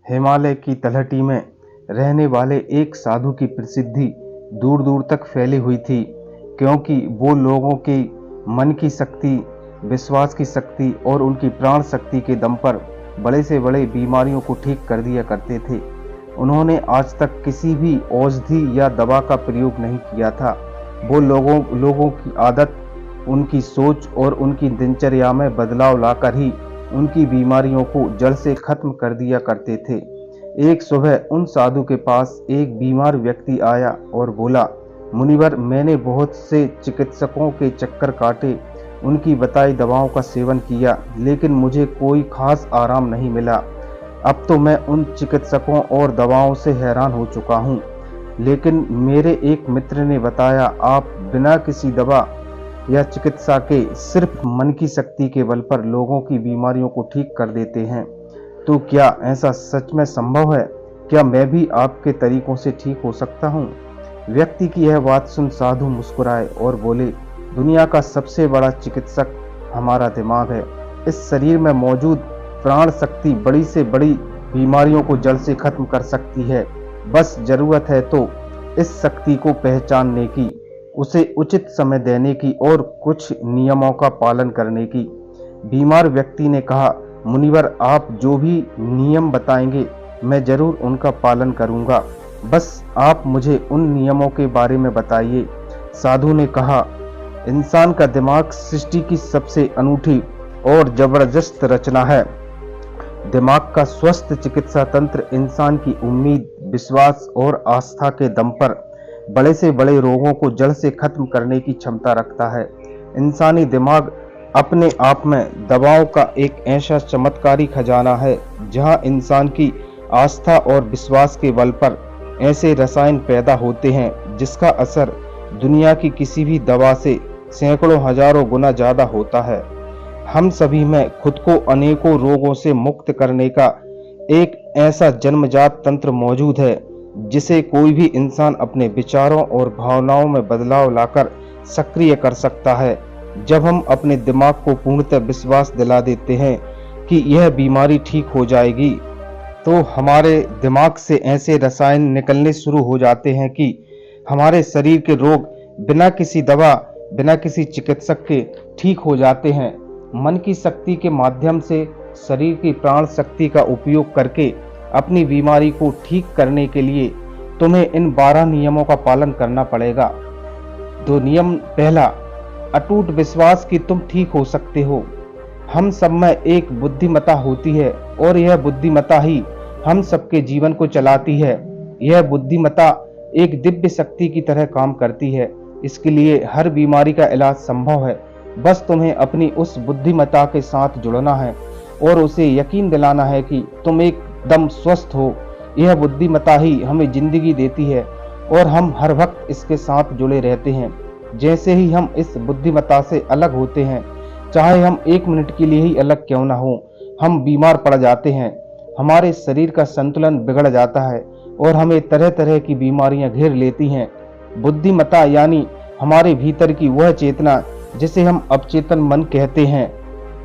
हिमालय की तलहटी में रहने वाले एक साधु की प्रसिद्धि दूर दूर तक फैली हुई थी, क्योंकि वो लोगों के मन की शक्ति, विश्वास की शक्ति और उनकी प्राण शक्ति के दम पर बड़े से बड़े बीमारियों को ठीक कर दिया करते थे। उन्होंने आज तक किसी भी औषधि या दवा का प्रयोग नहीं किया था। वो लोगों की आदत, उनकी सोच और उनकी दिनचर्या में बदलाव लाकर ही उनकी बीमारियों को जड़ से खत्म कर दिया करते थे। एक सुबह उन साधु के पास एक बीमार व्यक्ति आया और बोला, मुनिवर, मैंने बहुत से चिकित्सकों के चक्कर काटे, उनकी बताई दवाओं का सेवन किया, लेकिन मुझे कोई खास आराम नहीं मिला। अब तो मैं उन चिकित्सकों और दवाओं से हैरान हो चुका हूँ। लेकिन मेरे एक मित्र ने बताया, आप बिना किसी दवा या चिकित्सा के सिर्फ मन की शक्ति के बल पर लोगों की बीमारियों को ठीक कर देते हैं। तो क्या ऐसा सच में संभव है? क्या मैं भी आपके तरीकों से ठीक हो सकता हूँ? व्यक्ति की यह बात सुन साधु मुस्कुराए और बोले, दुनिया का सबसे बड़ा चिकित्सक हमारा दिमाग है। इस शरीर में मौजूद प्राण शक्ति बड़ी से बड़ी बीमारियों को जड़ से खत्म कर सकती है। बस जरूरत है तो इस शक्ति को पहचानने की, उसे उचित समय देने की और कुछ नियमों का पालन करने की। बीमार व्यक्ति ने कहा, मुनिवर, आप जो भी नियम बताएंगे मैं जरूर उनका पालन करूंगा, बस आप मुझे उन नियमों के बारे में बताइए। साधु ने कहा, इंसान का दिमाग सृष्टि की सबसे अनूठी और जबरदस्त रचना है। दिमाग का स्वस्थ चिकित्सा तंत्र इंसान की उम्मीद, विश्वास और आस्था के दम पर बड़े से बड़े रोगों को जड़ से खत्म करने की क्षमता रखता है। इंसानी दिमाग अपने आप में दवाओं का एक ऐसा चमत्कारी खजाना है, जहां इंसान की आस्था और विश्वास के बल पर ऐसे रसायन पैदा होते हैं जिसका असर दुनिया की किसी भी दवा से सैकड़ों हजारों गुना ज्यादा होता है। हम सभी में खुद को अनेकों रोगों से मुक्त करने का एक ऐसा जन्मजात तंत्र मौजूद है, जिसे कोई भी इंसान अपने विचारों और भावनाओं में बदलाव लाकर सक्रिय कर सकता है। जब हम अपने दिमाग को पूर्णतः विश्वास दिला देते हैं कि यह बीमारी ठीक हो जाएगी, तो हमारे दिमाग से ऐसे रसायन निकलने शुरू हो जाते हैं कि हमारे शरीर के रोग बिना किसी दवा, बिना किसी चिकित्सक के ठीक हो जाते हैं। मन की शक्ति के माध्यम से शरीर की प्राण शक्ति का उपयोग करके अपनी बीमारी को ठीक करने के लिए तुम्हें इन 12 नियमों का पालन करना पड़ेगा। 2 नियम। पहला, अटूट विश्वास कि तुम ठीक हो सकते हो। हम सब में एक बुद्धिमत्ता होती है और यह बुद्धिमत्ता ही हम सबके जीवन को चलाती है। यह बुद्धिमत्ता एक दिव्य शक्ति की तरह काम करती है। इसके लिए हर बीमारी का इलाज संभव है। बस तुम्हें अपनी उस बुद्धिमत्ता के साथ जुड़ना है और उसे यकीन दिलाना है कि तुम एकदम स्वस्थ हो। यह बुद्धिमत्ता ही हमें जिंदगी देती है और हम हर वक्त इसके साथ जुड़े रहते हैं। जैसे ही हम इस बुद्धिमत्ता से अलग होते हैं, चाहे हम 1 मिनट के लिए ही अलग क्यों ना हो, हम बीमार पड़ जाते हैं। हमारे शरीर का संतुलन बिगड़ जाता है और हमें तरह तरह की बीमारियां घेर लेती हैं। बुद्धिमत्ता यानी हमारे भीतर की वह चेतना जिसे हम अवचेतन मन कहते हैं।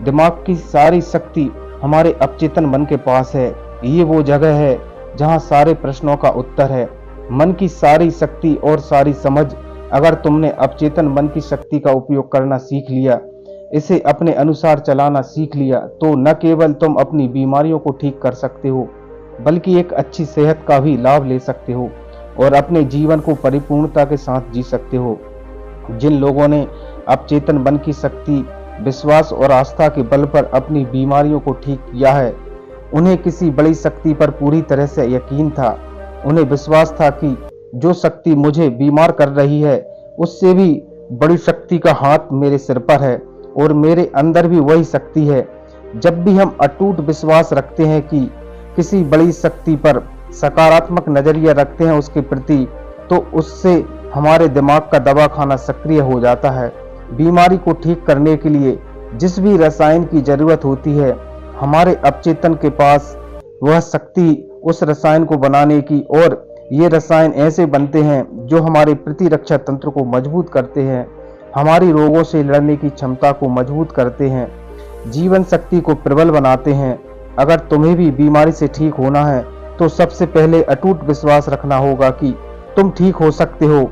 दिमाग की सारी शक्ति हमारे अवचेतन मन के पास है। ये वो जगह है जहाँ सारे प्रश्नों का उत्तर है। मन की सारी शक्ति और सारी समझ अगर तुमने अवचेतन मन की शक्ति का उपयोग करना सीख लिया, इसे अपने अनुसार चलाना सीख लिया, तो न केवल तुम अपनी बीमारियों को ठीक कर सकते हो, बल्कि एक अच्छी सेहत का भी लाभ ले सकते हो और अपने जीवन को परिपूर्णता के साथ जी सकते हो। जिन लोगों ने अवचेतन मन की शक्ति, विश्वास और आस्था के बल पर अपनी बीमारियों को ठीक किया है, उन्हें किसी बड़ी शक्ति पर पूरी तरह से यकीन था। उन्हें विश्वास था कि जो शक्ति मुझे बीमार कर रही है, उससे भी बड़ी शक्ति का हाथ मेरे सिर पर है और मेरे अंदर भी वही शक्ति है। जब भी हम अटूट विश्वास रखते हैं कि किसी बड़ी शक्ति पर सकारात्मक नजरिया रखते हैं उसके प्रति, तो उससे हमारे दिमाग का दवा खाना सक्रिय हो जाता है। बीमारी को ठीक करने के लिए जिस भी रसायन की जरूरत होती है, हमारे अवचेतन के पास वह शक्ति उस रसायन को बनाने की, और ये रसायन ऐसे बनते हैं जो हमारे प्रतिरक्षा तंत्र को मजबूत करते हैं, हमारी रोगों से लड़ने की क्षमता को मजबूत करते हैं, जीवन शक्ति को प्रबल बनाते हैं। अगर तुम्हें भी बीमारी से ठीक होना है तो सबसे पहले अटूट विश्वास रखना होगा कि तुम ठीक हो सकते हो।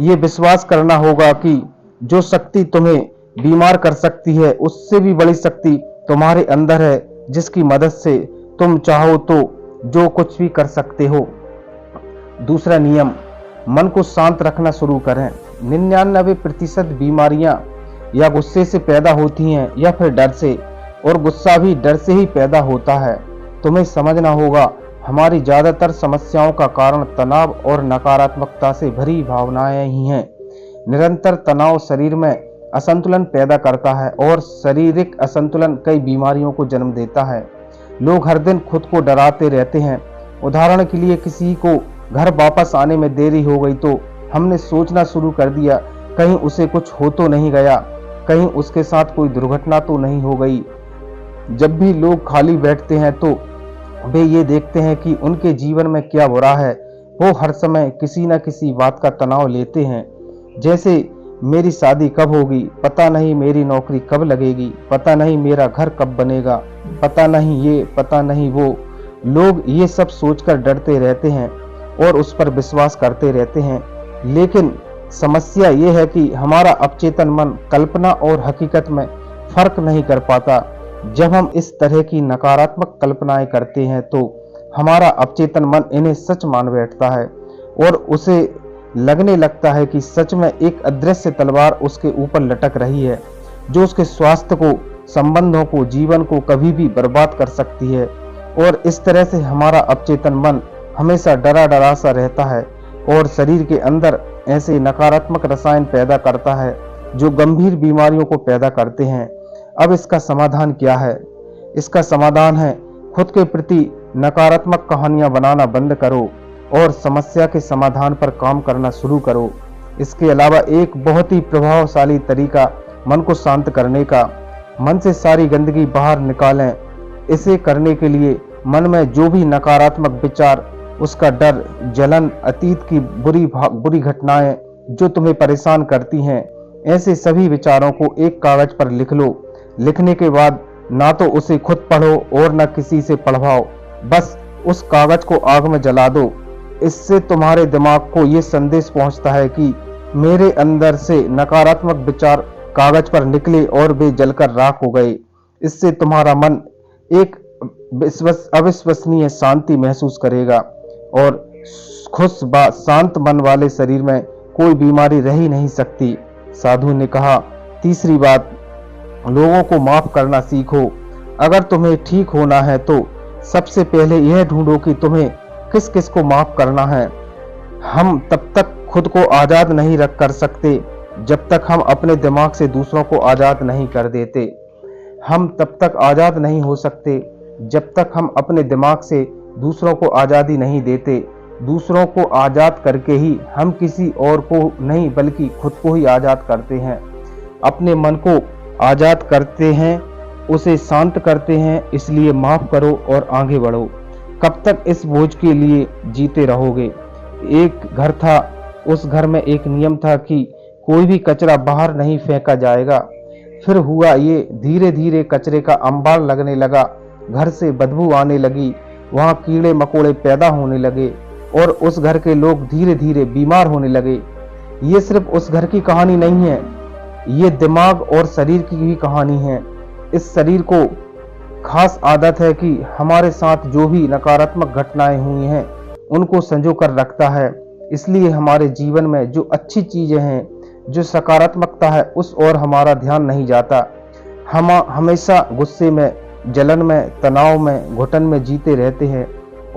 ये विश्वास करना होगा कि जो शक्ति तुम्हें बीमार कर सकती है उससे भी बड़ी शक्ति तुम्हारे अंदर है, जिसकी मदद से तुम चाहो तो जो कुछ भी कर सकते हो। दूसरा नियम, मन को शांत रखना शुरू करें। 99% बीमारियां या गुस्से से पैदा होती हैं या फिर डर से, और गुस्सा भी डर से ही पैदा होता है। तुम्हें समझना होगा हमारी ज्यादातर समस्याओं का कारण तनाव और नकारात्मकता से भरी भावनाएं ही हैं। निरंतर तनाव शरीर में असंतुलन पैदा करता है और शारीरिक असंतुलन कई बीमारियों को जन्म देता है। लोग हर दिन खुद को डराते रहते हैं। उदाहरण के लिए, किसी को घर वापस आने में देरी हो गई तो हमने सोचना शुरू कर दिया कहीं उसे कुछ हो तो नहीं गया, कहीं उसके साथ कोई दुर्घटना तो नहीं हो गई। जब भी लोग खाली बैठते हैं तो वे ये देखते हैं कि उनके जीवन में क्या बुरा है। वो हर समय किसी न किसी बात का तनाव लेते हैं, जैसे मेरी शादी कब होगी, पता नहीं मेरी नौकरी कब लगेगी, पता नहीं मेरा घर कब बनेगा, पता नहीं ये, पता नहीं वो। लोग ये सब सोचकर डरते रहते हैं और उस पर विश्वास करते रहते हैं। लेकिन समस्या ये है कि हमारा अवचेतन मन कल्पना और हकीकत में फर्क नहीं कर पाता। जब हम इस तरह की नकारात्मक कल्पनाएं करते हैं तो हमारा अवचेतन मन इन्हें सच मान बैठता है और उसे लगने लगता है कि सच में एक अदृश्य तलवार उसके ऊपर लटक रही है, जो उसके स्वास्थ्य को, संबंधों को, जीवन को कभी भी बर्बाद कर सकती है। और इस तरह से हमारा अवचेतन मन हमेशा डरा डरा सा रहता है और शरीर के अंदर ऐसे नकारात्मक रसायन पैदा करता है जो गंभीर बीमारियों को पैदा करते हैं। अब इसका समाधान क्या है? इसका समाधान है, खुद के प्रति नकारात्मक कहानियां बनाना बंद करो और समस्या के समाधान पर काम करना शुरू करो। इसके अलावा एक बहुत ही प्रभावशाली तरीका मन को शांत करने का, मन से सारी गंदगी बाहर निकालें। इसे करने के लिए मन में जो भी नकारात्मक विचार, उसका डर, जलन, अतीत की बुरी घटनाएं जो तुम्हें परेशान करती हैं, ऐसे सभी विचारों को एक कागज पर लिख लो। लिखने के बाद ना तो उसे खुद पढ़ो और न किसी से पढ़वाओ, बस उस कागज को आग में जला दो। इससे तुम्हारे दिमाग को ये संदेश पहुंचता है कि मेरे अंदर से नकारात्मक विचार कागज पर निकले और वे जलकर राख हो गए। इससे तुम्हारा मन एक अविश्वसनीय शांति महसूस करेगा और खुश शांत मन वाले शरीर में कोई बीमारी रह ही नहीं सकती। साधु ने कहा, तीसरी बात, लोगों को माफ करना सीखो। अगर तुम्हें ठीक होना है तो सबसे पहले यह ढूंढो कि तुम्हें किस किस को माफ करना है। हम तब तक खुद को आजाद नहीं रख कर सकते जब तक हम अपने दिमाग से दूसरों को आजाद नहीं कर देते। हम तब तक आजाद नहीं हो सकते जब तक हम अपने दिमाग से दूसरों को आजादी नहीं देते। दूसरों को आजाद करके ही हम किसी और को नहीं बल्कि खुद को ही आजाद करते हैं। अपने मन को आजाद करते हैं, उसे शांत करते हैं। इसलिए माफ करो और आगे बढ़ो। कब तक इस बोझ के लिए जीते रहोगे? एक घर था, उस घर में एक नियम था कि कोई भी कचरा बाहर नहीं फेंका जाएगा। फिर हुआ ये, धीरे धीरे कचरे का अंबार लगने लगा, घर से बदबू आने लगी, वहां कीड़े मकोड़े पैदा होने लगे और उस घर के लोग धीरे धीरे बीमार होने लगे। ये सिर्फ उस घर की कहानी नहीं है, ये दिमाग और शरीर की भी कहानी है। इस शरीर को खास आदत है कि हमारे साथ जो भी नकारात्मक घटनाएं हुई हैं उनको संजो कर रखता है। इसलिए हमारे जीवन में जो अच्छी चीजें हैं, जो सकारात्मकता है, उस ओर हमारा ध्यान नहीं जाता। हम हमेशा गुस्से में, जलन में, तनाव में, घुटन में जीते रहते हैं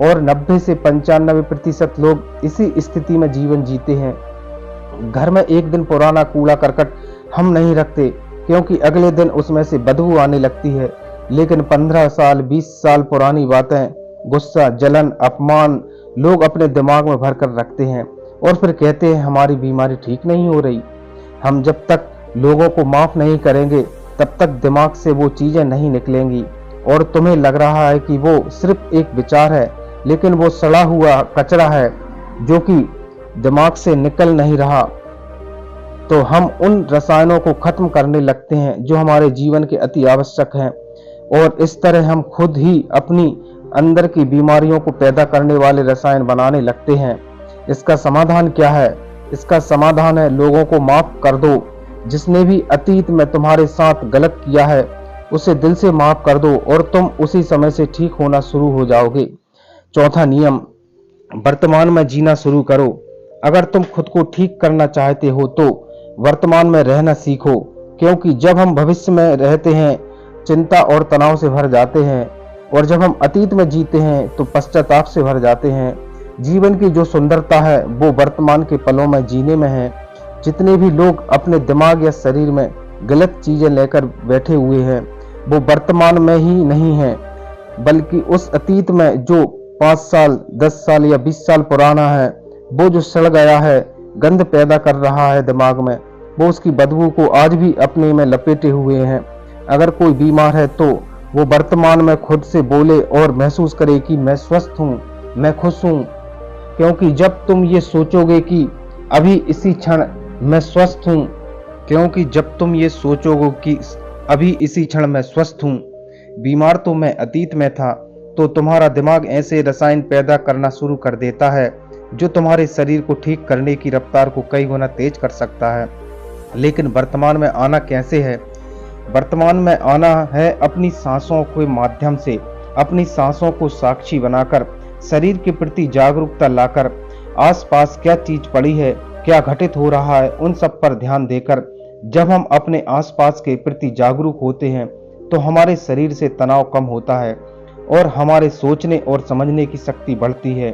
और 90 से 95% लोग इसी स्थिति में जीवन जीते हैं। घर में एक दिन पुराना कूड़ा करकट हम नहीं रखते क्योंकि अगले दिन उसमें से बदबू आने लगती है, लेकिन 15 साल 20 साल पुरानी बातें, गुस्सा, जलन, अपमान लोग अपने दिमाग में भरकर रखते हैं और फिर कहते हैं हमारी बीमारी ठीक नहीं हो रही। हम जब तक लोगों को माफ नहीं करेंगे तब तक दिमाग से वो चीजें नहीं निकलेंगी और तुम्हें लग रहा है कि वो सिर्फ एक विचार है, लेकिन वो सड़ा हुआ कचरा है जो कि दिमाग से निकल नहीं रहा। तो हम उन रसायनों को खत्म करने लगते हैं जो हमारे जीवन के अति आवश्यक हैं और इस तरह हम खुद ही अपनी अंदर की बीमारियों को पैदा करने वाले रसायन बनाने लगते हैं। इसका समाधान क्या है? इसका समाधान है लोगों को माफ कर दो। जिसने भी अतीत में तुम्हारे साथ गलत किया है उसे दिल से माफ कर दो और तुम उसी समय से ठीक होना शुरू हो जाओगे। चौथा नियम, वर्तमान में जीना शुरू करो। अगर तुम खुद को ठीक करना चाहते हो तो वर्तमान में रहना सीखो, क्योंकि जब हम भविष्य में रहते हैं चिंता और तनाव से भर जाते हैं, और जब हम अतीत में जीते हैं तो पश्चाताप से भर जाते हैं। जीवन की जो सुंदरता है वो वर्तमान के पलों में जीने में है। जितने भी लोग अपने दिमाग या शरीर में गलत चीजें लेकर बैठे हुए हैं वो वर्तमान में ही नहीं है, बल्कि उस अतीत में जो 5 साल 10 साल या 20 साल पुराना है, वो जो सड़ गया है, गंध पैदा कर रहा है दिमाग में, वो उसकी बदबू को आज भी अपने में लपेटे हुए हैं। अगर कोई बीमार है तो वो वर्तमान में खुद से बोले और महसूस करे कि मैं स्वस्थ हूँ, मैं खुश हूँ। क्योंकि जब तुम ये सोचोगे कि अभी इसी क्षण मैं स्वस्थ हूँ, क्योंकि जब तुम ये सोचोगे कि अभी इसी क्षण मैं स्वस्थ हूँ, बीमार तो मैं अतीत में था, तो तुम्हारा दिमाग ऐसे रसायन पैदा करना शुरू कर देता है जो तुम्हारे शरीर को ठीक करने की रफ्तार को कई गुना तेज कर सकता है। लेकिन वर्तमान में आना कैसे है? वर्तमान में आना है अपनी सांसों के माध्यम से, अपनी सांसों को साक्षी बनाकर, शरीर के प्रति जागरूकता लाकर, आसपास क्या चीज पड़ी है, क्या घटित हो रहा है, उन सब पर ध्यान देकर जब हम अपने आसपास के प्रति जागरूक होते हैं तो हमारे शरीर से तनाव कम होता है और हमारे सोचने और समझने की शक्ति बढ़ती है।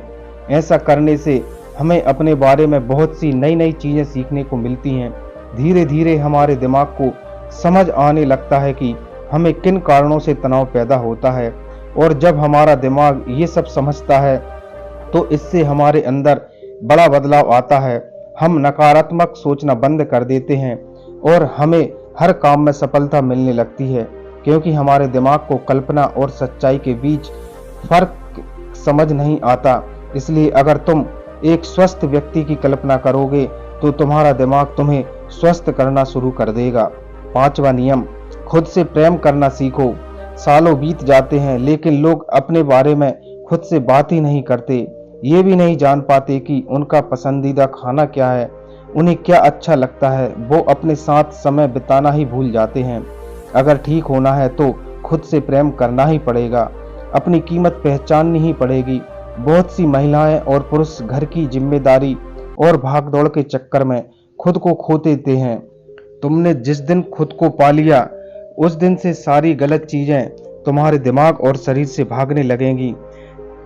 ऐसा करने से हमें अपने बारे में बहुत सी नई नई चीजें सीखने को मिलती हैं। धीरे धीरे हमारे दिमाग को समझ आने लगता है कि हमें किन कारणों से तनाव पैदा होता है, और जब हमारा दिमाग ये सब समझता है तो इससे हमारे अंदर बड़ा बदलाव आता है। हम नकारात्मक सोचना बंद कर देते हैं और हमें हर काम में सफलता मिलने लगती है, क्योंकि हमारे दिमाग को कल्पना और सच्चाई के बीच फर्क समझ नहीं आता। इसलिए अगर तुम एक स्वस्थ व्यक्ति की कल्पना करोगे तो तुम्हारा दिमाग तुम्हें स्वस्थ करना शुरू कर देगा। पांचवा नियम, खुद से प्रेम करना सीखो। सालों बीत जाते हैं लेकिन लोग अपने बारे में खुद से बात ही नहीं करते। ये भी नहीं जान पाते कि उनका पसंदीदा खाना क्या है, उन्हें क्या अच्छा लगता है। वो अपने साथ समय बिताना ही भूल जाते हैं। अगर ठीक होना है तो खुद से प्रेम करना ही पड़ेगा, अपनी कीमत पहचाननी ही पड़ेगी। बहुत सी महिलाएं और पुरुष घर की जिम्मेदारी और भागदौड़ के चक्कर में खुद को खो देते हैं। तुमने जिस दिन खुद को पा लिया उस दिन से सारी गलत चीजें तुम्हारे दिमाग और शरीर से भागने लगेंगी।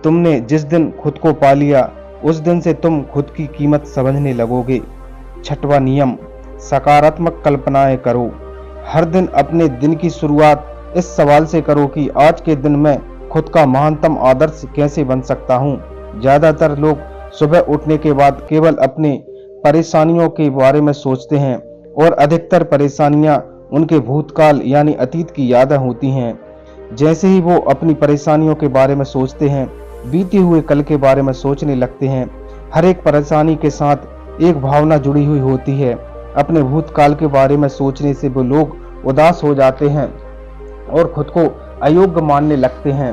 तुमने जिस दिन खुद को पा लिया उस दिन से तुम खुद की कीमत समझने लगोगे। छठवां नियम, सकारात्मक कल्पनाएं करो। हर दिन अपने दिन की शुरुआत इस सवाल से करो कि आज के दिन मैं खुद का महानतम आदर्श कैसे बन सकता हूँ। ज्यादातर लोग सुबह उठने के बाद केवल अपने परेशानियों के बारे में सोचते हैं और अधिकतर परेशानियां उनके भूतकाल यानी अतीत की यादें होती हैं। जैसे ही वो अपनी परेशानियों के बारे में सोचते हैं, बीते हुए कल के बारे में सोचने लगते हैं। हर एक परेशानी के साथ एक भावना जुड़ी हुई होती है। अपने भूतकाल के बारे में सोचने से वो लोग उदास हो जाते हैं और खुद को अयोग्य मानने लगते हैं।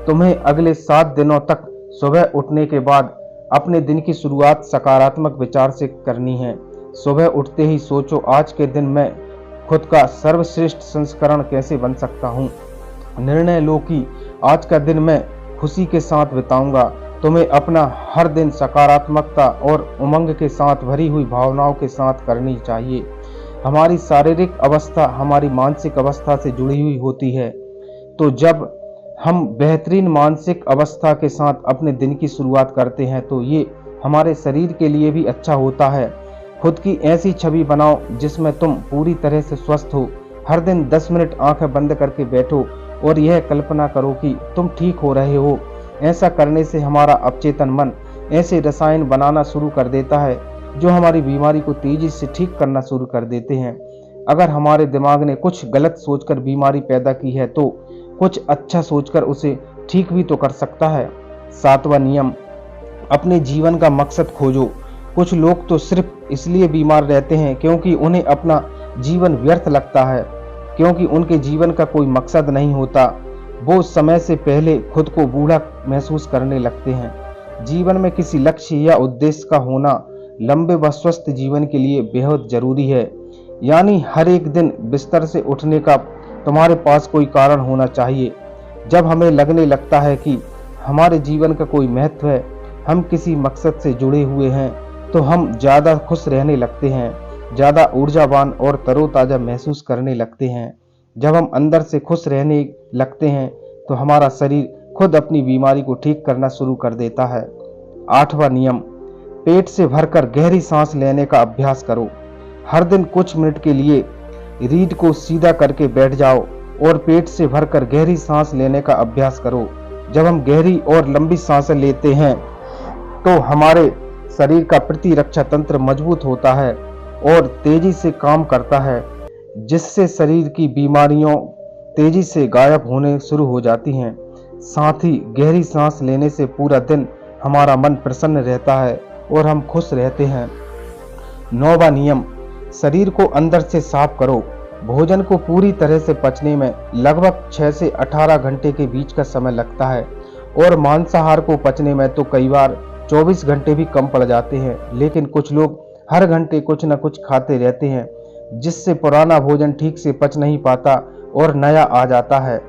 तुम्हें अगले 7 दिनों तक सुबह उठने के बाद अपने दिन की शुरुआत सकारात्मक विचार से करनी है। सुबह उठते ही सोचो, आज के दिन मैं खुद का सर्वश्रेष्ठ संस्करण कैसे बन सकता हूँ। निर्णय लो कि आज का दिन मैं खुशी के साथ बिताऊंगा। तुम्हें अपना हर दिन सकारात्मकता और उमंग के साथ भरी हुई भावनाओं के साथ करनी चाहिए। हमारी शारीरिक अवस्था हमारी मानसिक अवस्था से जुड़ी हुई होती है, तो जब हम बेहतरीन मानसिक अवस्था के साथ अपने दिन की शुरुआत करते हैं तो ये हमारे शरीर के लिए भी अच्छा होता है। खुद की ऐसी छवि बनाओ जिसमें तुम पूरी तरह से स्वस्थ हो। हर दिन 10 मिनट आंखें बंद करके बैठो और यह कल्पना करो कि तुम ठीक हो रहे हो। ऐसा करने से हमारा अवचेतन मन ऐसे रसायन बनाना शुरू कर देता है जो हमारी बीमारी को तेजी से ठीक करना शुरू कर देते हैं। अगर हमारे दिमाग ने कुछ गलत सोचकर बीमारी पैदा की है तो कुछ अच्छा सोचकर उसे ठीक भी तो कर सकता है। 7वां नियम, अपने जीवन का मकसद खोजो। कुछ लोग तो सिर्फ इसलिए बीमार रहते हैं क्योंकि उन्हें अपना जीवन व्यर्थ लगता है, क्योंकि उनके जीवन का कोई मकसद नहीं होता। वो समय से पहले खुद को बूढ़ा महसूस करने लगते हैं। जीवन में किसी लक्ष्य या उद्देश्य का होना लंबे व स्वस्थ जीवन के लिए बेहद जरूरी है। यानी हर एक दिन बिस्तर से उठने का तुम्हारे पास कोई कारण होना चाहिए। जब हमें लगने लगता है कि हमारे जीवन का कोई महत्व है, हम किसी मकसद से जुड़े हुए हैं, तो हम ज़्यादा खुश रहने लगते हैं, ज़्यादा ऊर्जावान और तरोताज़ा महसूस करने लगते हैं। जब हम अंदर से खुश रहने लगते हैं तो हमारा शरीर खुद अपनी बीमारी को ठीक करना शुरू कर देता है। 8वां नियम, पेट से भरकर गहरी सांस लेने का अभ्यास करो। हर दिन कुछ मिनट के लिए रीढ़ को सीधा करके बैठ जाओ और पेट से भरकर गहरी सांस लेने का अभ्यास करो। जब हम गहरी और लंबी सांसें लेते हैं तो हमारे शरीर का प्रतिरक्षा तंत्र मजबूत होता है और तेजी से काम करता है, जिससे शरीर की बीमारियां तेजी से गायब होने शुरू हो जाती हैं। साथ ही गहरी सांस लेने से पूरा दिन हमारा मन प्रसन्न रहता है और हम खुश रहते हैं। 9वां नियम, शरीर को अंदर से साफ करो। भोजन को पूरी तरह से पचने में लगभग 6 से 18 घंटे के बीच का समय लगता है और मांसाहार को पचने में तो कई बार 24 घंटे भी कम पड़ जाते हैं। लेकिन कुछ लोग हर घंटे कुछ न कुछ खाते रहते हैं, जिससे पुराना भोजन ठीक से पच नहीं पाता और नया आ जाता है।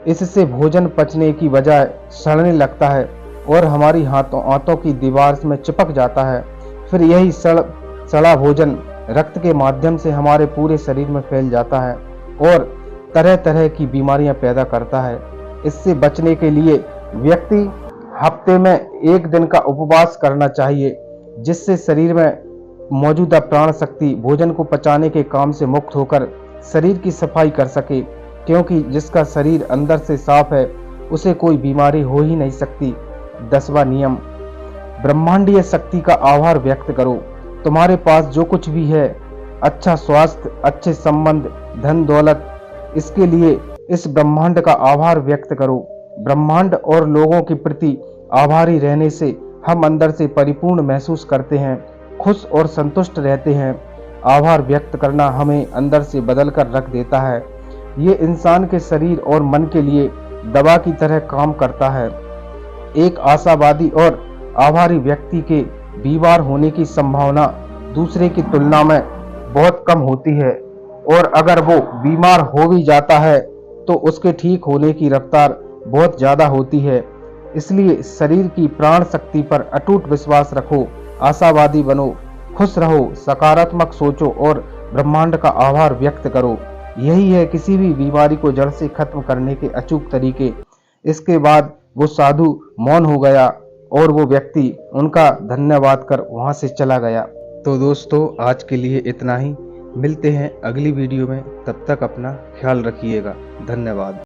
इससे भोजन पचने की बजाय सड़ने लगता है और हमारी हाथों की दीवार में चिपक जाता है। फिर यही सड़ा भोजन रक्त के माध्यम से हमारे पूरे शरीर में फैल जाता है और तरह तरह की बीमारियां पैदा करता है। इससे बचने के लिए व्यक्ति हफ्ते में 1 दिन का उपवास करना चाहिए, जिससे शरीर में मौजूदा प्राण शक्ति भोजन को पचाने के काम से मुक्त होकर शरीर की सफाई कर सके, क्योंकि जिसका शरीर अंदर से साफ है उसे कोई बीमारी हो ही नहीं सकती। 10वां नियम, ब्रह्मांडीय शक्ति का आभार व्यक्त करो। तुम्हारे पास जो कुछ भी है, अच्छा स्वास्थ्य, अच्छे संबंध, धन दौलत, इसके लिए इस ब्रह्मांड का आभार व्यक्त करो। ब्रह्मांड और लोगों के प्रति आभारी रहने से हम अंदर से परिपूर्ण महसूस करते हैं, खुश और संतुष्ट रहते हैं। आभार व्यक्त करना हमें अंदर से बदल कर रख देता है। ये इंसान के शरीर और मन के लिए दवा की तरह काम करता है। एक आशावादी और आभारी व्यक्ति के बीमार होने की संभावना दूसरे की तुलना में बहुत कम होती है, और अगर वो बीमार हो भी जाता है तो उसके ठीक होने की रफ्तार बहुत ज़्यादा होती है। इसलिए शरीर की प्राण शक्ति पर अटूट विश्वास रखो, आशावादी बनो, खुश रहो, सकारात्मक सोचो और ब्रह्मांड का आभार व्यक्त करो। यही है किसी भी बीमारी को जड़ से खत्म करने के अचूक तरीके। इसके बाद वो साधु मौन हो गया और वो व्यक्ति उनका धन्यवाद कर वहां से चला गया। तो दोस्तों, आज के लिए इतना ही। मिलते हैं अगली वीडियो में, तब तक अपना ख्याल रखिएगा। धन्यवाद।